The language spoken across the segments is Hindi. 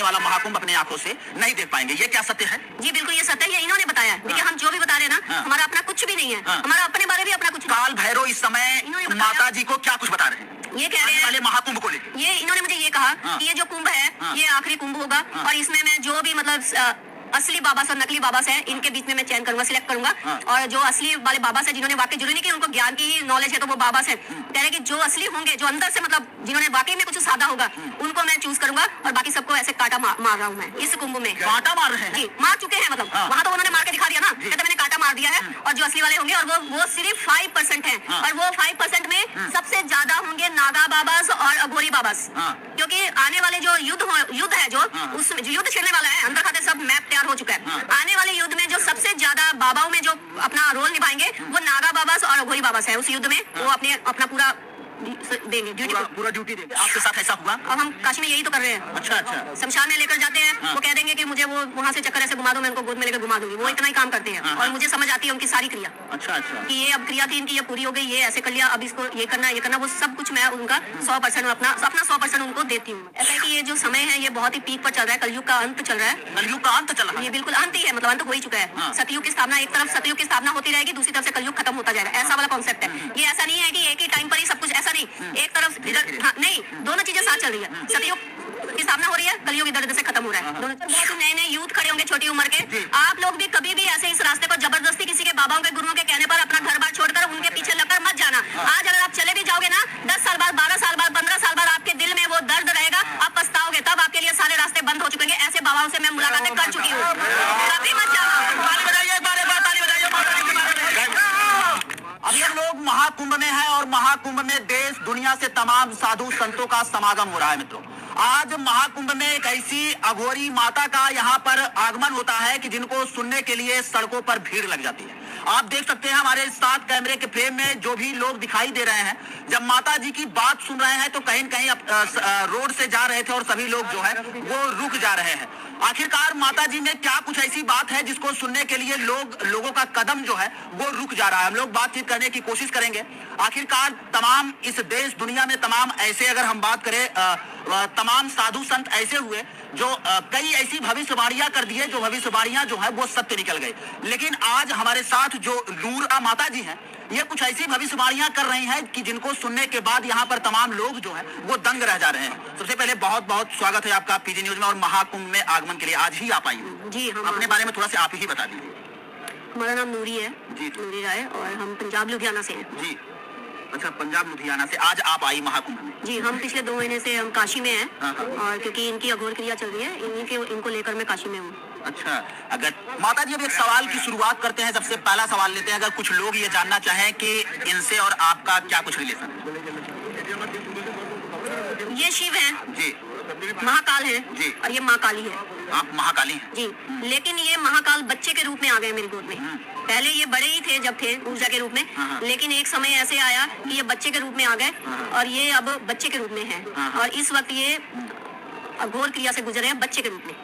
आने वाला महाकुंभ अपने आंखों से नहीं देख पाएंगे। ये क्या सत्य है? जी बिल्कुल ये सत्य है, ये इन्होंने बताया। देखिए हम जो भी बता रहे हैं ना, हमारा अपना कुछ भी नहीं है, हमारा अपने बारे में अपना कुछ नहीं। काल भैरव इस समय माता जी को क्या कुछ बता रहे हैं? ये कह रहे हैं वाले महाकुंभ को लेकर। ये इन्होंने मुझे ये कहा कि ये जो कुंभ है ये आखिरी कुंभ होगा और इसमें मैं जो भी मतलब असली बाबास और नकली बाबास है इनके बीच में मैं चयन करूंगा, सिलेक्ट करूंगा। और जो असली वाले बाबास है जिन्होंने वाकई जुड़े नहीं की, उनको ज्ञान की नॉलेज है तो वो बाबास है। कह रहे कि जो असली होंगे, जो अंदर से मतलब जिन्होंने वाकई में कुछ साधा होगा, उनको मैं चूज करूंगा और बाकी सबको ऐसे काटा मार रहा हूँ मैं इस कुंभ में। कांटा मार रहे हैं? जी मार चुके हैं, मतलब वहाँ तो उन्होंने मार के दिखा दिया ना, कहते मैंने काटा मार दिया है। और जो असली वाले होंगे और वो सिर्फ 5% है और वो 5% में सबसे ज्यादा होंगे नागा बाबास और अघोरी बाबास। क्योंकि आने वाले जो युद्ध है जो उसमें जो युद्ध छिड़ने वाला है, अंदर खाते सब मैप तैयार हो चुका है। आने वाले युद्ध में जो सबसे ज्यादा बाबाओं में जो अपना रोल निभाएंगे वो नागा बाबास और अघोरी बाबास है। उस युद्ध में वो अपना पूरा देंगे, पूरा ड्यूटी देंगे। आपके साथ ऐसा हुआ? और हम काशी में यही तो कर रहे हैं। अच्छा अच्छा। शमशान में लेकर जाते हैं, वो कह देंगे कि मुझे वो वहाँ से चक्कर ऐसे घुमा दो, मैं उनको गोद में लेकर घुमा दूंगी। वो इतना ही काम करते हैं और मुझे समझ आती है उनकी सारी क्रिया। अच्छा अच्छा। कि ये अब क्रिया थी इनकी, ये पूरी हो गई, ये ऐसे कर लिया, अब इसको ये करना, वो सब कुछ मैं उनका 100% अपना 100% उनको देती हूँ। ऐसा है कि ये जो समय है ये बहुत ही पीक पर चल रहा है, कलयुग का अंत चल रहा है। कलयुग का अंत चल रहा है? ये बिल्कुल अंत ही है, मतलब अंत हो ही चुका है। सतयुग की स्थापना, एक तरफ सतयुग की स्थापना होती रहेगी, दूसरी तरफ से कलयुग खत्म होता जाएगा, ऐसा वाला कॉन्सेप्ट है। ये ऐसा नहीं है कि एक ही टाइम पर ही सब कुछ, ऐसा नहीं। एक तरफ इधर नहीं, दोनों चीजें साथ चल रही है। सतयुग की स्थापना हो रही है, कलयुग इधर से खत्म हो रहा है। दोनों बहुत नए यूथ खड़े होंगे छोटी उम्र के। आप लोग भी कभी भी ऐसे इस रास्ते पर जबरदस्ती किसी के बाबाओं के गुरुओं के कहने पर अपना घर बार छोड़कर उनके पीछे लगकर मत जाना। आज अगर आप चले भी जाओगे ना, 10 साल बाद, 12 साल बाद, 15 साल बाद आपके दिल में वो दर्द रहेगा, आप पछताओगे। तब आपके लिए सारे रास्ते बंद हो चुके हैं। ऐसे बाबाओं से मैं मुलाकातें कर चुकी हूँ, कभी मत जाना। अभी हम लोग महाकुंभ में हैं और महाकुंभ में देश दुनिया से तमाम साधु संतों का समागम हो रहा है। मित्रों, आज महाकुंभ में एक ऐसी अघोरी माता का यहाँ पर आगमन होता है कि जिनको सुनने के लिए सड़कों पर भीड़ लग जाती है। आप देख सकते हैं हमारे साथ कैमरे के फ्रेम में जो भी लोग दिखाई दे रहे हैं, जब माता जी की बात सुन रहे हैं तो कहीं न कहीं रोड से जा रहे थे और सभी लोग जो है वो रुक जा रहे हैं। आखिरकार माता जी में क्या कुछ ऐसी बात है जिसको सुनने के लिए लोगों का कदम जो है वो रुक जा रहा है? हम लोग बातचीत करने की कोशिश करेंगे। आखिरकार तमाम इस देश दुनिया में तमाम ऐसे, अगर हम बात करें, तमाम साधु संत ऐसे हुए जो कई ऐसी भविष्यवाणियां कर दिए, जो भविष्यवाणियां जो है वो सत्य निकल गई। लेकिन आज हमारे साथ जो नूरा माता जी हैं, ये कुछ ऐसी भविष्यवाणियां कर रही हैं कि जिनको सुनने के बाद यहाँ पर तमाम लोग जो है वो दंग रह जा रहे हैं। सबसे पहले बहुत बहुत स्वागत है आपका पीजी न्यूज में और महाकुंभ में आगमन के लिए आज ही आप आई हैं। जी हम अपने बारे में थोड़ा सा आप ही बता दीजिए। हमारा नाम नूरी है जी, नूरी राय, और हम पंजाब लुधियाना से हैं। जी अच्छा, पंजाब लुधियाना से आज आप आई महाकुंभ में? जी हम पिछले 2 महीने से हम काशी में हैं। हाँ। और क्योंकि इनकी अघोर क्रिया चल रही है, इनको लेकर मैं काशी में हूँ। अच्छा, अगर माता जी अब एक सवाल की शुरुआत करते हैं, सबसे पहला सवाल लेते हैं। अगर कुछ लोग ये जानना चाहें कि इनसे और आपका क्या कुछ रिलेशन है? ये शिव हैं जी, महाकाल हैं जी, और ये माँ काली है। आप महाकाली हैं? जी, लेकिन ये महाकाल बच्चे के रूप में आ गए मेरी गोद में। पहले ये बड़े ही थे जब थे ऊर्जा के रूप में, लेकिन एक समय ऐसे आया कि ये बच्चे के रूप में आ गए और ये अब बच्चे के रूप में हैं। और इस वक्त ये अघोर क्रिया से गुजरे हैं बच्चे के रूप में।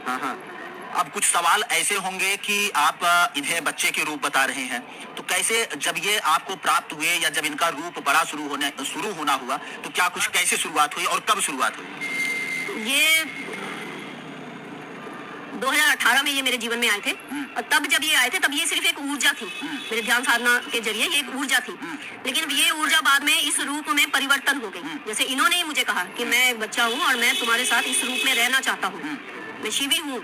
अब कुछ सवाल ऐसे होंगे कि आप इन्हें बच्चे के रूप बता रहे हैं, तो कैसे, जब ये आपको प्राप्त हुए या जब इनका रूप बड़ा शुरू होना हुआ, तो क्या कुछ कैसे शुरुआत हुई और कब शुरुआत हुई? ये 2018 में ये मेरे जीवन में आए थे और तब जब ये आए थे तब ये सिर्फ एक ऊर्जा थी। मेरे ध्यान साधना के जरिए ये एक ऊर्जा थी, लेकिन ये ऊर्जा बाद में इस रूप में परिवर्तन हो गई। जैसे इन्होंने ही मुझे कहा कि मैं एक बच्चा हूँ और मैं तुम्हारे साथ इस रूप में रहना चाहता हूँ, मैं शिवी हूँ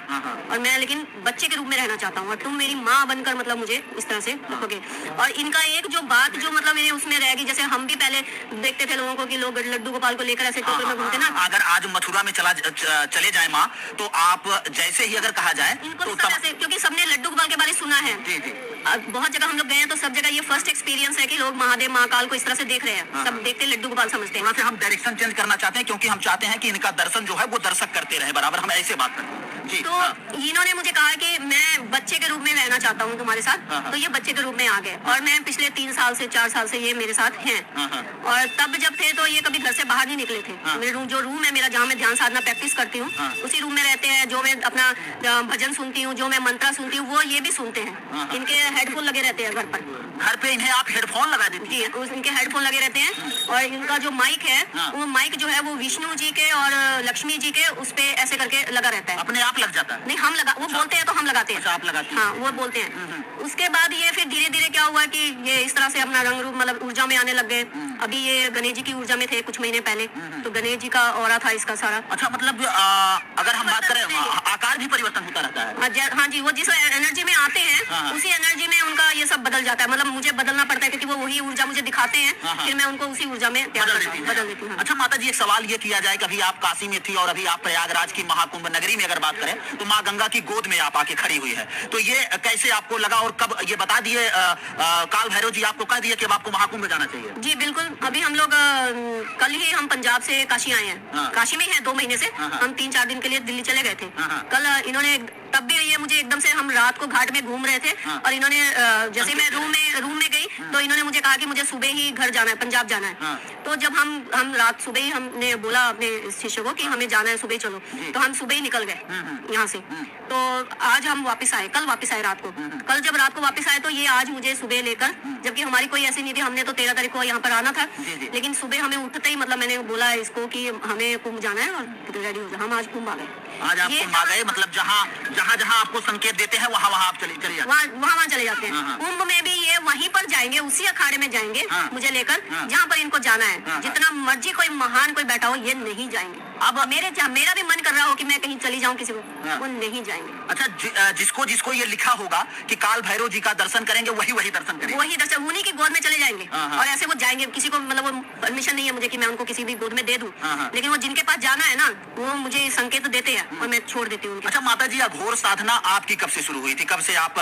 और मैं लेकिन बच्चे के रूप में रहना चाहता हूँ और तुम मेरी माँ बनकर मतलब मुझे इस तरह से रखोगे। और इनका एक जो बात जो मतलब मेरे उसमें रहेगी, जैसे हम भी पहले देखते थे लोगों को कि लोग लड्डू गोपाल को लेकर ऐसे टोकरे में घूमते ना। अगर आज मथुरा में चले जाए माँ, तो आप जैसे ही अगर कहा जाए इनको तो सब ऐसे, क्योंकि सबने लड्डू गोपाल के बारे में सुना है। जी जी, बहुत जगह हम लोग गए हैं तो सब जगह ये फर्स्ट एक्सपीरियंस है कि लोग महादेव महाकाल को इस तरह से देख रहे हैं। सब देखते लड्डू गोपाल समझते हैं। हम डायरेक्शन चेंज करना चाहते हैं क्योंकि हम चाहते हैं कि इनका दर्शन जो है वो दर्शक करते रहे बराबर, हम ऐसे बात करते हैं। जी, तो हाँ। इन्होंने मुझे कहा कि मैं बच्चे के रूप में रहना चाहता हूँ तुम्हारे साथ, हाँ, हाँ। तो ये बच्चे के रूप में आ गए और मैं पिछले 3 साल से 4 साल से ये मेरे साथ हैं। हाँ, हाँ। और तब जब थे तो ये कभी घर से बाहर नहीं निकले थे। हाँ। मेरे जो रूम है मेरा, जहाँ मैं ध्यान साधना प्रैक्टिस करती हूँ, हाँ। उसी रूम में रहते हैं। जो मैं अपना भजन सुनती हूँ, जो मैं मंत्रा सुनती हूँ, वो ये भी सुनते हैं। हाँ। इनके हेडफोन लगे रहते हैं घर पर। घर पे इन्हें आप हेडफोन लगा देती जी, इनके हेडफोन लगे रहते हैं और इनका जो माइक है, हाँ। वो माइक जो है वो विष्णु जी के और लक्ष्मी जी के उस पे ऐसे करके लगा रहता है। अपने आप लग जाता है? नहीं, हम लगा, वो बोलते हैं तो हम लगाते हैं। अच्छा, आप लगाती हैं। हाँ, वो बोलते हैं। उसके बाद ये फिर धीरे धीरे क्या हुआ कि ये इस तरह से अपना रंग रूप मतलब ऊर्जा में आने लग गए। अभी ये गणेश जी की ऊर्जा में थे कुछ महीने पहले, तो गणेश जी का ऑरा था इसका सारा। अच्छा, मतलब अगर हम बात करें आकार भी परिवर्तन होता रहता है? हाँ जी, वो जिस एनर्जी में आते हैं, हाँ। उसी एनर्जी में उनका ये सब बदल जाता है। मतलब मुझे बदलना पड़ता है क्योंकि वो वही ऊर्जा मुझे दिखाते हैं, हाँ, हाँ। फिर मैं उनको उसी ऊर्जा में तैयार बदल करती देती हूँ, हैं। बदल देती हूँ। अच्छा माता जी, एक सवाल ये किया जाए कि अभी आप काशी में थी और अभी आप प्रयागराज की महाकुंभ नगरी में अगर बात करें तो माँ गंगा की गोद में आप आके खड़ी हुई है, तो ये कैसे आपको लगा और कब ये बता दिए काल भैरव जी आपको कह दिए कि अब आपको महाकुंभ जाना चाहिए? जी बिल्कुल, अभी हम लोग कल ही हम पंजाब से काशी आए हैं। हाँ। काशी में ही हैं 2 महीने से। हाँ, हाँ। हम 3-4 दिन के लिए दिल्ली चले गए थे। हाँ, हाँ। कल इन्होंने तब भी ये मुझे एकदम से, हम रात को घाट में घूम रहे थे हाँ। और इन्होंने जैसे मैं रूम में गई तो इन्होंने मुझे कहा कि मुझे सुबह ही घर जाना है, पंजाब जाना है। हाँ। तो जब हम रात सुबह ही हमने बोला अपने शिष्य को कि हमें जाना है, सुबह चलो, जी। तो हम सुबह ही निकल गए यहाँ से। तो आज हम वापस आए, कल वापस आए रात को। कल जब रात को वापस आए तो ये आज मुझे सुबह लेकर, जबकि हमारी कोई ऐसी नहीं थी, हमने तो 13 तारीख को यहाँ पर आना था, जी, जी। लेकिन सुबह हमें उठते ही मतलब मैंने बोला इसको कि हमें कुंभ जाना है और रेडी हो जाओ। हम आज कुंभ आ गए। आज आप ये कुंभ आ गए, मतलब जहाँ आपको संकेत देते हैं वहाँ आप चले जाते? वहाँ चले जाते हैं। हाँ, हाँ। कुंभ में भी ये वहीं पर जाएंगे, उसी अखाड़े में जाएंगे हाँ। मुझे लेकर, हाँ। जहाँ पर इनको जाना है। हाँ। जितना मर्जी कोई महान कोई बैठा हो, ये नहीं जाएंगे। अब मेरा भी मन कर रहा हो कि मैं कहीं चली जाऊँ किसी को, हाँ। वो नहीं जाएंगे। अच्छा, जिसको ये लिखा होगा कि काल भैरव जी का दर्शन करेंगे वही दर्शन करेंगे? वही दर्शन, उन्हीं की गोद में चले जाएंगे। हाँ, हाँ। और ऐसे वो जाएंगे, किसी को मतलब वो परमिशन नहीं है मुझे कि मैं उनको किसी भी गोद में दे दूं। हाँ, हाँ। लेकिन वो जिनके पास जाना है ना, वो मुझे संकेत देते हैं और मैं छोड़ देती हूँ उनके। अच्छा माता जी, अघोर साधना आपकी कब से शुरू हुई थी? कब से आप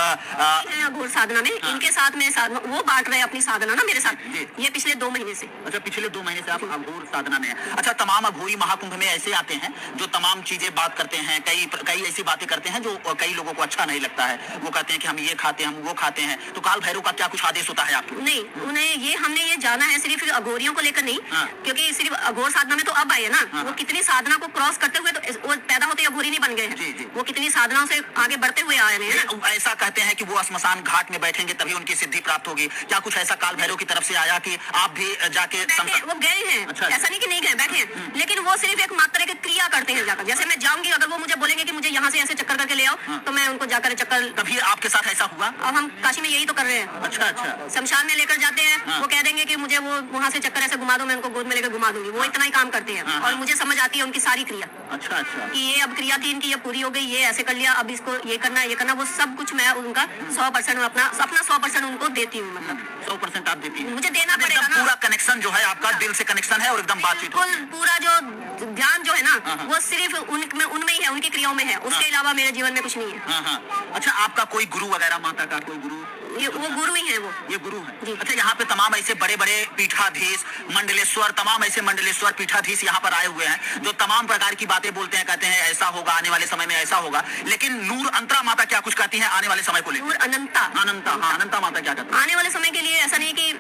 मैं अघोर साधना में इनके साथ में साधना, वो बांट रहे हैं अपनी साधना ना मेरे साथ। जी। ये पिछले 2 महीने से। अच्छा, पिछले 2 महीने से आप अघोर साधना में हैं। अच्छा, तमाम अघोरी महाकुंभ में ऐसे आते हैं जो तमाम चीजें बात करते हैं, कई ऐसी बातें करते हैं जो कई लोगों को अच्छा नहीं लगता है। वो कहते हैं कि हम ये खाते हैं, हम वो खाते हैं। तो काल भैरव का क्या कुछ आदेश होता है आपको? नहीं, हमने ये जाना है सिर्फ अघोरियों को लेकर नहीं। हाँ। क्योंकि सिर्फ अघोर साधना में तो अब आए ना। हाँ। वो कितनी साधना को क्रॉस करते हुए, तो वो पैदा होते ही अघोरी नहीं बन गए जी, जी। हैं। वो कितनी साधनाओं से आगे बढ़ते हुए आ रहे हैं ना। ऐसा कहते हैं कि वो श्मशान घाट में बैठेंगे तभी उनकी सिद्धि प्राप्त होगी। क्या कुछ ऐसा काल भैरव की तरफ से आया कि आप भी जाके बैठे, वो गए हैं। अच्छा। ऐसा नहीं कि नहीं गए, बैठे हैं। लेकिन वो सिर्फ एक मात्र की क्रिया करते हैं जाकर। जैसे मैं जाऊंगी, अगर वो मुझे बोलेंगे कि मुझे यहाँ से ऐसे चक्कर करके ले आओ, तो मैं उनको जाकर चक्कर। कभी आपके साथ ऐसा हुआ? अब हम काशी में यही तो कर रहे हैं। अच्छा, अच्छा। शमशान में लेकर जाते हैं। हाँ। वो कह देंगे कि मुझे वो वहाँ से चक्कर ऐसे घुमा दो, मैं उनको गोद में लेकर घुमा दूंगी। वो इतना ही काम करते हैं। हाँ, और हाँ। मुझे समझ आती है उनकी सारी क्रिया अच्छा, अच्छा। कि ये अब क्रिया थी इनकी, ये पूरी हो गई, ये ऐसे कर लिया, अब इसको ये करना, ये करना। वो सब कुछ मैं उनका 100% अपना 100% उनको देती हूँ। मतलब 100% आप देती हैं? मुझे देना मतलब पड़ेगा एकदम ना। पूरा कनेक्शन जो है आपका दिल से कनेक्शन है और एकदम बातचीत होती बिल्कुल, पूरा जो ध्यान जो है ना, हाँ, हाँ। वो सिर्फ उनमें ही है, उनकी क्रियाओं में है। उसके अलावा मेरे जीवन में कुछ नहीं है। हाँ, हाँ। अच्छा, आपका कोई गुरु वगैरह, माता का कोई गुरु? वो गुरु ही है वो। ये गुरु है? जी। अच्छा, यहाँ पे तमाम ऐसे बड़े बड़े पीठाधीश, मंडलेश्वर, तमाम ऐसे मंडलेश्वर पीठाधीश यहाँ पर आए हुए हैं जो तमाम प्रकार की बातें बोलते हैं, कहते हैं ऐसा होगा, आने वाले समय में ऐसा होगा। लेकिन नूर अंतरा माता क्या कुछ कहती है आने वाले समय को लेकर? दूर अनंता। अनंता, हाँ, अनंता माता क्या कहती है? आने वाले समय के लिए ऐसा नहीं कि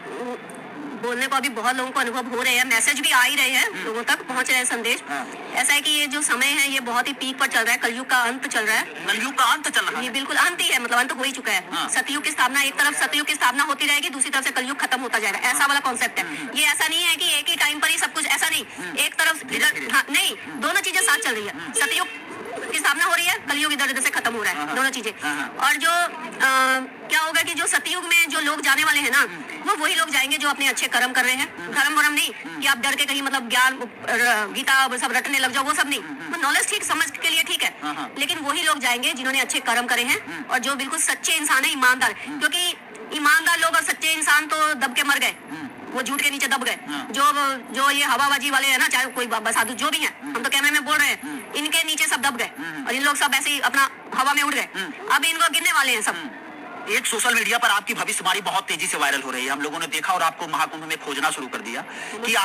बोलने को अभी बहुत लोगों को अनुभव हो रहे हैं, मैसेज भी आ ही रहे हैं, लोगों तक पहुंच रहे हैं संदेश। हाँ। ऐसा है कि ये जो समय है ये बहुत ही पीक पर चल रहा है, कलयुग का अंत चल रहा है। कलयुग का अंत चल रहा ये है? बिल्कुल अंत ही है, मतलब अंत हो ही चुका है। हाँ। सतयुग की स्थापना, एक तरफ सतयुग की स्थापना होती रहेगी, दूसरी तरफ से कलयुग खत्म होता जाएगा। ऐसा वाला कॉन्सेप्ट है ये। ऐसा नहीं है कि एक ही टाइम पर ही सब कुछ, ऐसा नहीं। एक तरफ इधर, हाँ, नहीं, दोनों चीजें साथ चल रही है। सतयुग की स्थापना हो रही है, कलयुग इधर उधर से खत्म हो रहा है, दोनों चीजें। और जो क्या होगा कि जो सतयुग में जो लोग जाने वाले हैं ना, वो वही लोग जाएंगे जो अपने अच्छे कर्म कर रहे हैं। धर्म वरम नहीं कि आप डर के कहीं मतलब ज्ञान गीता सब रटने लग जाओ, वो सब नहीं। वो नॉलेज ठीक, समझ के लिए ठीक है, लेकिन वही लोग जाएंगे जिन्होंने अच्छे कर्म करे हैं और जो बिल्कुल सच्चे इंसान है, ईमानदार। क्योंकि ईमानदार लोग और सच्चे इंसान तो दब के मर गए, वो झूठ के नीचे दब गए। जो ये हवाबाजी वाले हैं ना, चाहे कोई बाबा साधु जो भी हैं, हम तो कैमरे में बोल रहे हैं, इनके नीचे सब दब गए और इन लोग सब ऐसे ही अपना हवा में उड़ गए। अब इनको गिनने वाले हैं सब। एक सोशल मीडिया पर आपकी भविष्यवाणी बहुत तेजी से वायरल हो रही है। हम लोगों ने देखा और आपको महाकुंभ में खोजना शुरू कर दिया कि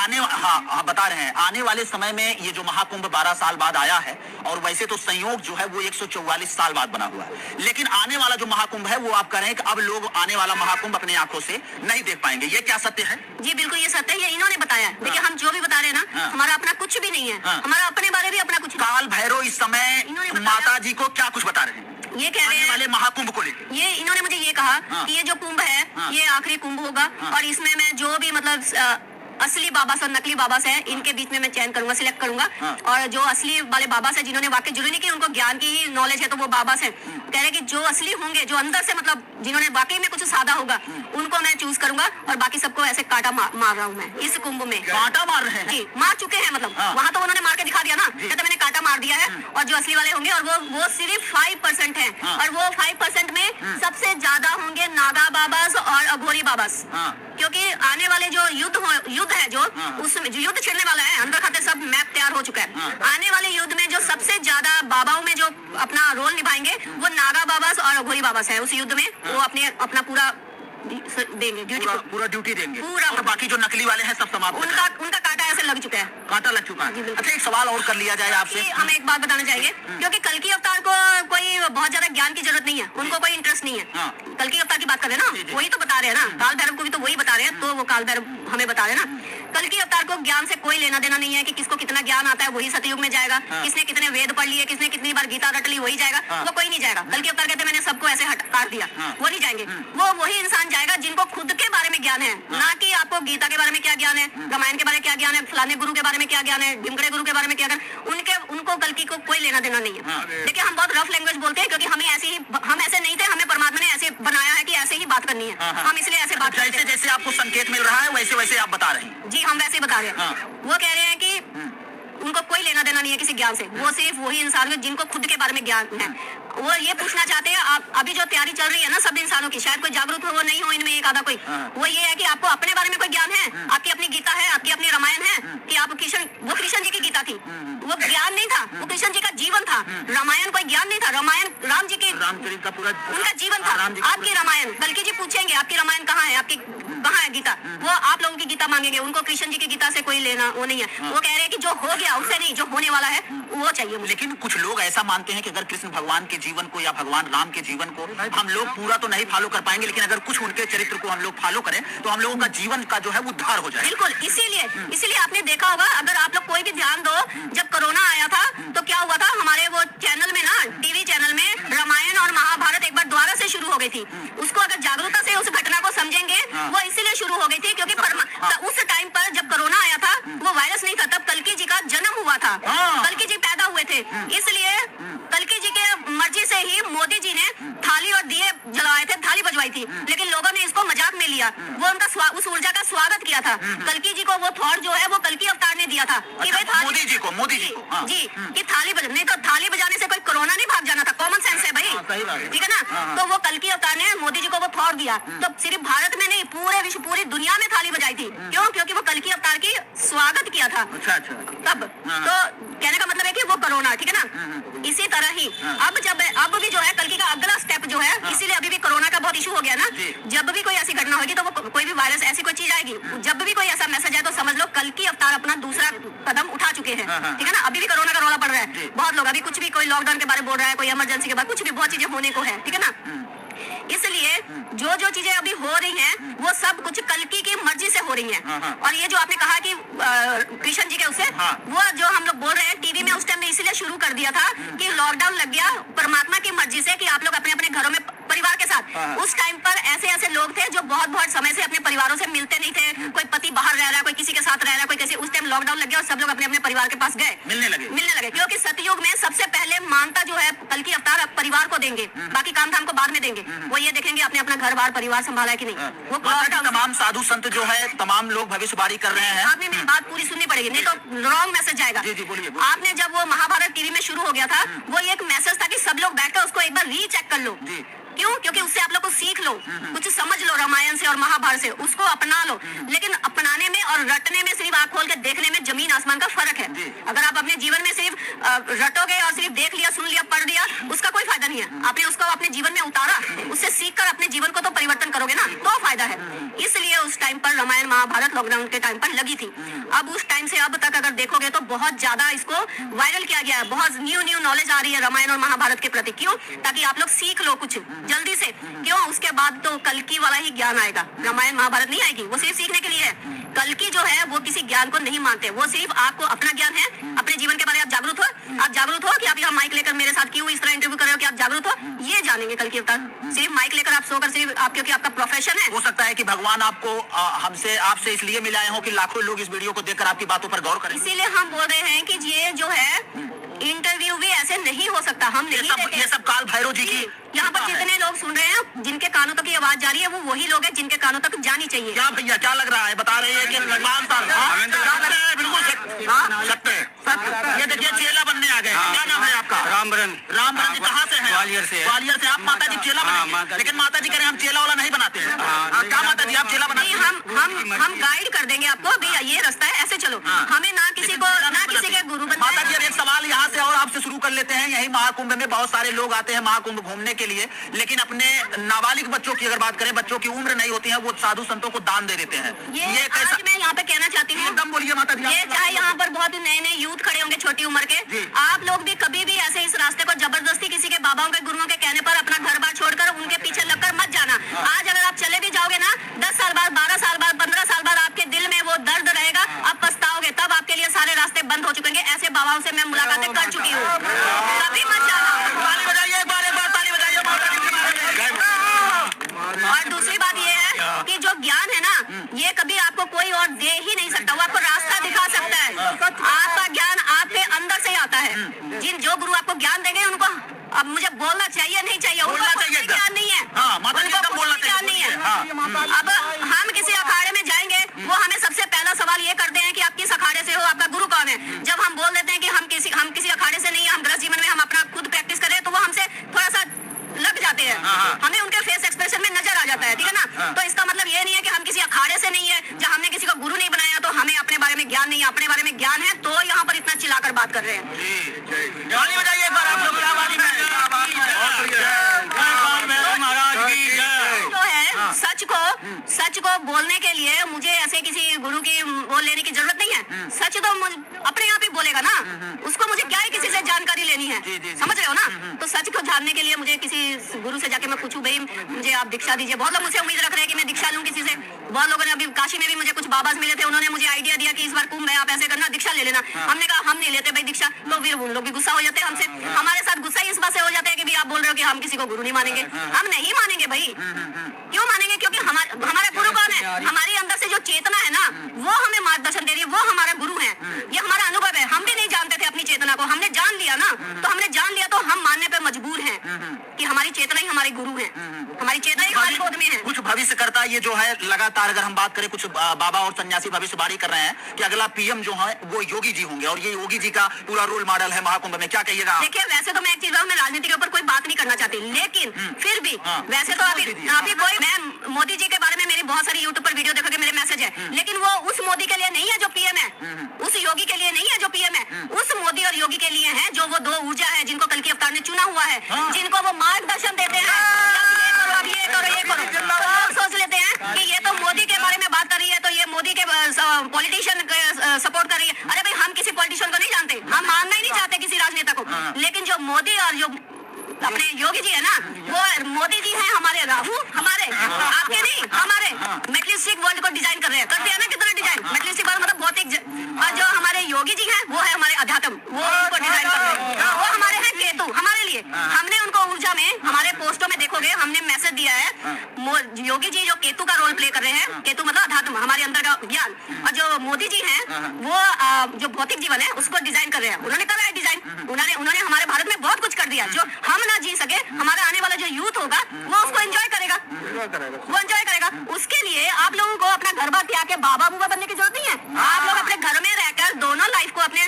बता रहे हैं आने वाले समय में ये जो महाकुंभ 12 साल बाद आया है, और वैसे तो संयोग जो है वो 144 साल बाद बना हुआ है, लेकिन आने वाला जो महाकुंभ है वो आप कह रहे हैं कि अब लोग आने वाला महाकुंभ अपनी आंखों से नहीं देख पाएंगे। ये क्या सत्य है? जी बिल्कुल ये सत्य है, ये इन्होंने बताया। देखिए हम जो भी बता रहे हैं ना, हमारा अपना कुछ भी नहीं है, हमारा अपने बारे भी अपना कुछ। काल भैरव इस समय माता जी को क्या कुछ बता रहे हैं? ये कह रहे हैं वाले महाकुंभ को लेकर ये इन्होंने मुझे ये कहा कि ये जो कुंभ है ये आखिरी कुंभ होगा, और इसमें मैं जो भी मतलब असली बाबा से और नकली बाबा से इनके बीच में मैं चयन करूंगा, सिलेक्ट करूंगा। और जो असली वाले बाबा से जिन्होंने वाकई जुड़ी नहीं की, उनको ज्ञान की ही नॉलेज है, तो वो बाबा से कह रहे कि जो असली होंगे, जो अंदर से मतलब जिन्होंने वाकई में कुछ साधा होगा, उनको मैं चूज करूंगा। और बाकी सबको ऐसे कांटा मार रहा हूँ मैं इस कुंभ में। कांटा मार रहे हैं? जी मार चुके हैं, मतलब वहाँ तो उन्होंने मार के दिखा दिया ना, कहते मैंने कांटा मार दिया है। और जो असली वाले होंगे, और वो सिर्फ 5% है, और वो 5% में सबसे ज्यादा होंगे नागा बाबास और अघोरी बाबास। क्योंकि आने वाले जो युद्ध है, जो उसमें जो युद्ध छिड़ने वाला है, अंदर खाते सब मैप तैयार हो चुका है। आने वाले युद्ध में जो सबसे ज्यादा बाबाओं में जो अपना रोल निभाएंगे वो नागा बाबास और अघोरी बाबास है। उस युद्ध में वो अपना पूरा देंगे, पूरा ड्यूटी देंगे पूरा। और बाकी जो नकली वाले हैं सब समाप्त। उनका कांटा ऐसे लग चुका है, कांटा लग चुका है। अच्छा एक सवाल और कर लिया जाए आपसे। हम एक बात बताना चाहेंगे, क्योंकि कल की अवतार को कोई बहुत ज्यादा ज्ञान की जरूरत नहीं है, उनको कोई इंटरेस्ट नहीं है। कल की अवतार की बात कर रहे हैं ना, वही तो बता रहे हैं ना, काल भैरव को भी तो वही बता रहे हैं, तो वो काल भैरव हमें बता रहे हैं ना। कल की अवतार को ज्ञान से कोई लेना देना नहीं है कि किसको कितना ज्ञान आता है वही सतयुग में जाएगा, किसने कितने वेद पढ़ लिए, किसने कितनी बार गीता रट ली वही जाएगा, वो कोई नहीं जाएगा। कल की अवतार कहते मैंने सबको ऐसे काट दिया, वो नहीं जाएंगे। वो वही इंसान जाएगा जिनको खुद के बारे में ज्ञान है, ना कि आपको गीता के बारे में क्या ज्ञान है, रामायण के बारे में क्या ज्ञान है, फलाने गुरु के बारे में क्या ज्ञान है, ढिमकड़े गुरु के बारे में क्या ज्ञान, उनको कल की को कोई लेना देना नहीं है। देखिए हम बहुत रफ लैंग्वेज बोलते हैं, क्योंकि हम ऐसे नहीं थे, हमें परमात्मा ने ऐसे बनाया है कि ऐसे ही बात करनी है, हम इसलिए ऐसे बात करते हैं। जैसे आपको संकेत मिल रहा है वैसे वैसे आप बता रहे हैं। जी हम वैसे बता रहे हैं। वो कह रहे हैं कि उनको कोई लेना देना नहीं है किसी ज्ञान से, वो सिर्फ वही इंसान है जिनको खुद के बारे में ज्ञान है। वो ये पूछना चाहते हैं, आप अभी जो तैयारी चल रही है ना सब इंसानों की, शायद कोई जागरूक हो, वो नहीं हो इनमें एक आधा कोई, वो ये है कि आपको अपने बारे में कोई ज्ञान है, आपकी अपनी गीता है, आपकी अपनी रामायण है, कि आप वो कृष्ण जी की गीता थी, वो ज्ञान नहीं था, वो कृष्ण जी का जीवन था। रामायण कोई ज्ञान नहीं था, रामायण राम जी की का पूरा उनका जीवन था। आपकी रामायण कल्कि जी पूछेंगे आपकी रामायण कहाँ है, आपकी कहाँ है गीता, वो आप लोगों की गीता मांगेंगे, उनको कृष्ण जी की गीता से कोई लेना वो नहीं है। वो कह रहे हैं कि जो हो गया उससे नहीं, जो होने वाला है वो चाहिए मुझे। लेकिन कुछ लोग ऐसा मानते हैं कि अगर कृष्ण भगवान के जीवन को या भगवान राम के जीवन को हम लोग पूरा तो नहीं फॉलो कर पाएंगे, लेकिन अगर कुछ उनके चरित्र को हम लोग फॉलो करें तो हम लोगों का जीवन का जो है वो उद्धार हो जाए। बिल्कुल, इसीलिए आपने देखा होगा, अगर आप लोग कोई भी ध्यान दो, जब कोरोना आया था तो क्या हुआ था, हमारे वो चैनल में ना, टीवी चैनल में रामायण और महाभारत एक बार दोबारा से शुरू हो गई थी। उसको अगर जागरूकता से उस घटना को समझेंगे, वो इसीलिए शुरू हो गई थी क्योंकि उस टाइम पर जब कोरोना आया था वो वायरस नहीं था, तब कल्कि जी का जन्म हुआ था, कल्कि जी पैदा हुए थे। इसलिए कल्कि जी के मर्जी से ही मोदी जी ने थाली और दिए जलाए थे, थाली बजवाई थी, लेकिन लोगों ने इसको मजाक में लिया। वो उनका उस ऊर्जा का स्वागत किया था। कल्कि जी को वो थॉट जो है वो कल्कि अवतार ने दिया था कि भाई मोदी जी को जी कि थाली नहीं तो थाली बजाने से कोई कोरोना नहीं भाग जाना था, कॉमन सेंस है भाई, ठीक है ना। तो वो कल्कि अवतार ने मोदी जी को वो थॉट दिया, तो सिर्फ भारत में नहीं पूरे विश्व पूरी दुनिया में थाली बजाई थी। क्यों? क्योंकि वो कल्कि अवतार की स्वागत किया था। अच्छा तब तो कहने का मतलब है कि वो कोरोना, ठीक है ना। इसी तरह ही अब भी जो है कल्कि का अगला स्टेप जो है, इसीलिए अभी भी कोरोना का बहुत इशू हो गया ना। जब भी कोई ऐसी घटना होगी तो वो कोई भी वायरस ऐसी कोई चीज आएगी, जब भी कोई ऐसा मैसेज आए तो समझ लो कल्कि अवतार अपना दूसरा कदम उठा चुके हैं, ठीक है ना। अभी भी कोरोना का रौला पड़ रहा है, बहुत लोग अभी कुछ भी, कोई लॉकडाउन के बारे में बोल रहा है, कोई इमरजेंसी के बारे, कुछ भी बहुत चीजें होने को है, ठीक है ना। इसलिए जो चीजें अभी हो रही हैं वो सब कुछ कल्कि की मर्जी से हो रही हैं। और ये जो आपने कहा कि कृष्ण जी के उससे वो जो हम लोग बोल रहे हैं टीवी में, उस टाइम में इसीलिए शुरू कर दिया था कि लॉकडाउन लग गया परमात्मा की मर्जी से कि आप लोग अपने अपने घरों में परिवार के साथ। उस टाइम पर ऐसे लोग थे जो बहुत समय से अपने परिवारों से मिलते नहीं थे, कोई पति बाहर रह रहा है, कोई किसी के साथ रह रहा है, कोई किसी, उस टाइम लॉकडाउन लग गया और सब लोग अपने अपने परिवार के पास गए, मिलने लगे। क्योंकि सतयुग में सबसे पहले मानता जो है कल्कि अवतार परिवार को देंगे, बाकी काम धाम को बाद में देंगे। वो ये देखेंगे आपने अपना घर बार परिवार संभाला है कि नहीं। वो तमाम साधु संत जो है तमाम लोग भविष्यवाणी कर रहे हैं। आपने मेरी बात पूरी सुननी पड़ेगी, नहीं तो रॉन्ग मैसेज जाएगा। जी बोलिए। आपने जब वो महाभारत टीवी में शुरू हो गया था, वो एक मैसेज था कि सब लोग बैठकर उसको एक बार रीचेक कर लो। क्यों? क्योंकि उससे आप लोग को सीख लो, कुछ समझ लो रामायण से और महाभारत से, उसको अपना लो। लेकिन अपनाने में और रटने में, सिर्फ आंख खोल के देखने में जमीन आसमान का फर्क है। अगर आप अपने जीवन में सिर्फ रटोगे और सिर्फ देख लिया, सुन लिया, पढ़ लिया, उसका कोई फायदा नहीं है। आपने उसको अपने जीवन में उतारा, उससे सीख कर अपने जीवन महाभारत लॉकडाउन के टाइम पर लगी थी। अब उस टाइम से अब तक अगर देखोगे तो बहुत ज्यादा इसको वायरल किया गया है, बहुत न्यू नॉलेज आ रही है रामायण और महाभारत के प्रति। क्यों? ताकि आप लोग सीख लो कुछ जल्दी से। क्यों? उसके बाद तो कल्कि वाला ही ज्ञान आएगा, रामायण महाभारत नहीं आएगी। वो सिर्फ सीखने के लिए है। कल्कि जो है वो किसी ज्ञान को नहीं मानते, वो सिर्फ आपको अपना ज्ञान है, अपने जीवन के बारे में आप जागरूक हो कि आप यहाँ माइक लेकर मेरे साथ क्यों इस तरह इंटरव्यू कर रहे हो, कि आप जागरूक हो, ये जानेंगे कल्कि अवतार। सिर्फ माइक लेकर आप सोकर सिर्फ आप, क्योंकि आपका प्रोफेशन है। हो सकता है कि भगवान आपको हमसे आपसे इसलिए मिलाए हो कि लाखों लोग इस वीडियो को देखकर आपकी बातों पर गौर करें। इसीलिए हम बोल रहे हैं कि ये जो है इंटरव्यू भी ऐसे नहीं हो सकता। हम नहीं ये सब काल भैरव जी की यहाँ पर जितने लोग सुन रहे हैं, जिनके कानों तक ये आवाज जा रही है, वो वही लोग हैं जिनके कानों तक जानी चाहिए। क्या भैया क्या लग रहा है? बता रहे हैं कि 5 साल बिल्कुल सत्य। ये देखिए चेला बनने आ गए। क्या नाम है आपका? रामबरन। रामबरन जी कहाँ से हैं? ग्वालियर से। ग्वालियर से। आप माता जी चेला बनेंगे, लेकिन माता जी कह रहे हैं हम चेला वाला नहीं बनाते हैं। क्या माता जी आप चेला बनाते हैं? हम गाइड कर देंगे आपको, भैया ये रास्ता है, ऐसे चलो। हमें ना किसी के गुरु बनना है। माता जी अब एक सवाल यहाँ से और आपसे शुरू कर लेते हैं। यही महाकुंभ में बहुत सारे लोग आते हैं महाकुंभ घूमने के लिए, लेकिन अपने नाबालिग बच्चों की अगर बात करें, बच्चों की उम्र नहीं होती है, वो साधु संतों को दान दे देते हैं। ये कैसा? मैं यहाँ पे कहना चाहती हूँ, एकदम बोलिए माता जी। ये चाहे यहाँ पर बहुत नए यूथ खड़े होंगे छोटी उम्र के, आप लोग भी कभी भी ऐसे इस रास्ते को जबरदस्ती किसी के बाबाओं के गुरुओं के कहने पर अपना घर बार छोड़कर उनके पीछे लगकर मत जाना। आज अगर आप चले भी जाओगे ना, 10 साल बाद, 12 साल बाद, 15 साल बाद आपके दिल में वो दर्द रहेगा, आप पछताओगे। तब आपके लिए सारे रास्ते बंद हो चुकेंगे। ऐसे बाबाओं से मैं मुलाकातें कर चुकी हूँ। कभी मत जाना। ताली बजाइए, एक बार ताली बजाइए माता जी के बारे में। और दूसरी बात ये है कि जो ज्ञान है ना, ये कभी आपको कोई और दे ही नहीं सकता। वो आपको रास्ता दिखा सकता है। आपका ज्ञान आपके अंदर से आता है। जो गुरु आपको ज्ञान देंगे उनको अब मुझे बोलना चाहिए नहीं चाहिए, बोलना चाहिए, ज्ञान नहीं है। माता जी एकदम बोलना चाहिए, ज्ञान नहीं है। अब हम किसी अखाड़े में जाएंगे, वो हमें सबसे पहला सवाल ये करते हैं कि आप किस अखाड़े से हो, आपका गुरु कौन है। जब हम बोल देते हैं कि हम किसी अखाड़े से नहीं है, हम गृहस्थ जीवन में हम अपना खुद प्रैक्टिस करें, तो वो हमसे थोड़ा सा लग जाते हैं। हमें उनके फेस एक्सप्रेशन में नजर आ जाता है, ठीक है ना। तो इसका मतलब ये नहीं है कि हम किसी अखाड़े से नहीं है। जब हमने किसी को गुरु नहीं बनाया तो हमें अपने बारे में ज्ञान नहीं है। अपने बारे में ज्ञान है तो यहाँ पर इतना चिल्लाकर बात कर रहे हैं। ताली बजाइए एक बार आप लोग। जो है सच को बोलने के लिए मुझे ऐसे किसी गुरु की वो लेने की जरूरत नहीं है। सच तो अपने आप ही बोलेगा ना, उसको मुझे क्या ही किसी से जानकारी लेनी है। समझ रहे हो ना। तो सच को जानने के लिए मुझे किसी गुरु से जाके मैं पूछूं, भाई मुझे आप दीक्षा दीजिए। बहुत लोग मुझे उम्मीद रख रहे हैं कि मैं दीक्षा लूं किसी से। बहुत लोगों ने अभी काशी में भी मुझे कुछ बाबाज मिले थे, उन्होंने मुझे आइडिया दिया कि इस बार कुंभ है, आप ऐसे करना, दीक्षा ले लेना। हमने कहा हम नहीं लेते भाई दीक्षा। तो फिर उन लोग भी गुस्सा हो जाते हैं हमसे। हमारे साथ गुस्सा इस बात से हो जाता है कि भी आप बोल रहे हो कि हम किसी को गुरु नहीं मानेंगे। हम नहीं मानेंगे भाई। क्यों मानेंगे? क्योंकि हमारा गुरु कौन है? हमारे अंदर से जो चेतना है ना, वो हमें मार्गदर्शन दे रही है, वो हमारा गुरु है। ये हमारा अनुभव है। हम भी नहीं जानते थे अपनी चेतना को, हमने जान लिया ना। तो हमने जान लिया तो हम मानने पे मजबूर हैं कि हमारी चेतना ही हमारे गुरु है, हमारी चेतना ही हमारी गोद में है। कुछ भविष्य करता ये जो है लगातार अगर हम बात करें, कुछ बाबा और सन्यासी भविष्यवाणी कर रहे हैं कि अगला पीएम जो है वो योगी जी होंगे, और ये योगी जी का पूरा रोल मॉडल है महाकुंभ में। क्या कहिएगा? देखिए वैसे तो मैं एक चीज मैं राजनीति के ऊपर कोई बात नहीं करना चाहती, लेकिन फिर भी वैसे तो अभी कोई, मैं मोदी जी के बारे में मेरी बहुत सारी यूट्यूब पर वीडियो देखोगे, मेरे मैसेज है, लेकिन वो उस मोदी के लिए नहीं है जो पीएम है, उस योगी के लिए नहीं है जो पीएम है। उस मोदी और योगी के लिए है जो वो दो ऊर्जा है जिनको कल्कि अवतार ने चुना हुआ है, जिनको वो मार्गदर्शन देते हैं। अब ये करो तो लोग सोच लेते हैं कि ये तो मोदी के बारे में बात कर रही है, तो ये मोदी के पॉलिटिशियन सपोर्ट कर रही है। अरे भाई हम किसी पॉलिटिशियन को नहीं जानते, हम मानना ही नहीं चाहते किसी राजनेता को, लेकिन जो मोदी और जो अपने योगी जी है ना, वो मोदी जी हैं हमारे राहु, हमारे आपके नहीं, हमारे मेटलिस्टिक वर्ल्ड को डिजाइन कर रहे हैं। करते हैं ना कितना डिजाइन, मेटलिस्टिक वर्ल्ड मतलब भौतिक। और जो हमारे योगी जी हैं वो है हमारे अध्यात्म, वो उनको डिजाइन कर रहे हैं। वो हमारे हैं केतु, हमारे लिए। हमने उनको ऊर्जा में, हमारे पोस्टों में देखोगे हमने मैसेज दिया है। योगी जी जो केतु का रोल प्ले कर रहे हैं, केतु मतलब अध्यात्म, हमारे अंदर का ज्ञान। और जो मोदी जी हैं वो जो भौतिक जीवन है उसको डिजाइन कर रहे हैं। उन्होंने करा है डिजाइन, उन्होंने हमारे भारत में बहुत कुछ कर दिया। जो हम ना जी सके, हमारा आने वाला जो यूथ होगा वो उसको एंजॉय करेगा, वो एंजॉय करेगा। उसके लिए आप लोगों को अपना घर बार त्याग के बाबा बूबा बनने की जरूरत नहीं है। आप लोग अपने घर में रहकर दोनों लाइफ को अपने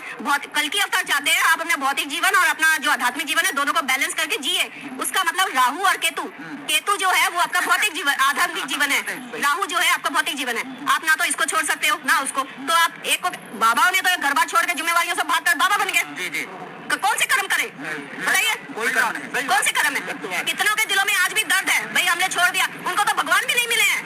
कल्कि अवतार चाहते हैं, आप अपने भौतिक जीवन और अपना जो आध्यात्मिक जीवन है दोनों को बैलेंस करके जिए। उसका मतलब राहु और केतु जो है वो आपका भौतिक जीवन, आध्यात्मिक जीवन है। राहु जो है आपका भौतिक जीवन है। आप ना तो इसको छोड़ सकते हो ना उसको। तो आप एक को, बाबाओं ने तो घर बार छोड़ के जिम्मेवारियों से भागकर बाबा बन गए। कौन से कर्म करे बताइए? कौन से कर्म है? कितनों के दिलों में आज भी दर्द है, भाई हमने छोड़ दिया, उनको तो भगवान भी नहीं मिले हैं।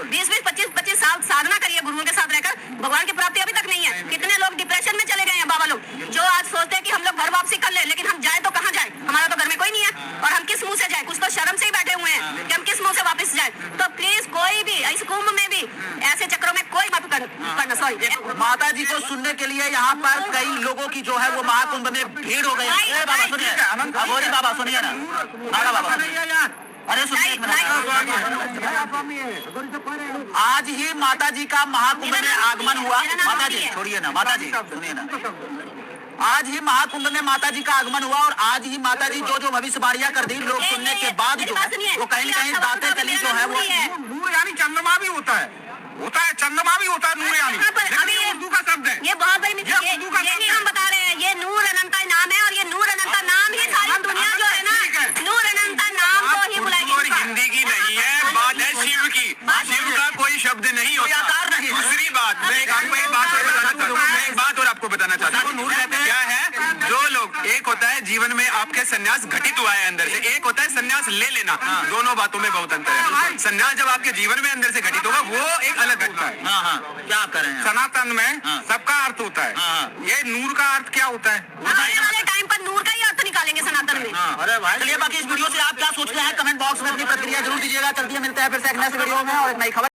20-20, 25-25 साल साधना करिए गुरुओं के साथ रहकर, भगवान की प्राप्ति अभी तक नहीं है। कितने लोग डिप्रेशन में चले गए हैं बाबा लोग, जो आज सोचते हैं कि हम लोग घर वापसी कर ले, लेकिन हम जाए तो कहाँ जाए, हमारा तो घर में कोई नहीं है और हम किस मुंह से जाए। कुछ तो शर्म से ही बैठे हुए हैं कि हम किस मुंह से वापस जाए। तो प्लीज कोई भी इस कुंभ में भी ऐसे चक्रों में कोई मत करना। सॉरी, माता जी को सुनने के लिए यहाँ पर कई लोगों की जो है वो महाकुंभ में भीड़ हो गई है। बाबा सुनिए, अघोरी बाबा सुनिए ना, नागा बाबा अरे सुनिए एक मिनट। आज ही माता जी का महाकुंभ में आगमन हुआ। माता जी छोड़िए ना, माता जी सुनिए ना, आज ही महाकुंभ में माता जी का आगमन हुआ और आज ही माता जी जो भविष्यवाणियां कर दी, लोग सुनने के बाद जो है वो कहीं न कहीं दाते कली जो है वो नूर यानी चंद्रमा भी होता है, चंद्रमा भी होता है नूर यानी, अभी लेकिन ये उर्दू का शब्द है। ये बहुत बड़ी मिस्टेक है, ये नहीं हम बता रहे हैं, ये नूर अनंता नाम है और ये नूर अनंता नाम ही सारी दुनिया जो है ना, नूर अनंता नाम को ही बुलाएगी। और हिंदी की नहीं है, बात है शिव की। शिव का कोई शब्द नहीं होता। दूसरी बात, मैं एक बात और आपको बताना चाहता हूँ, क्या है, जो लोग, एक होता है जीवन में आपके संन्यास घटित हुआ है अंदर से, एक होता है संन्यास ले लेना। दोनों बातों में बहुत अंतर है। संन्यास जब आपके जीवन में अंदर से घटित होगा वो एक अलग घटना है। हाँ हाँ क्या करें। सनातन में सबका अर्थ होता है, ये नूर का अर्थ क्या होता है? आने वाले टाइम पर नूर का ही अर्थ निकालेंगे सनातन में। अरे भाई चलिए, बाकी इस वीडियो से आप क्या सोचते हैं कमेंट बॉक्स में अपनी प्रतिक्रिया जरूर दीजिएगा। चलती है, मिलते हैं फिर से एक नेक्स्ट वीडियो में और एक नई खबर।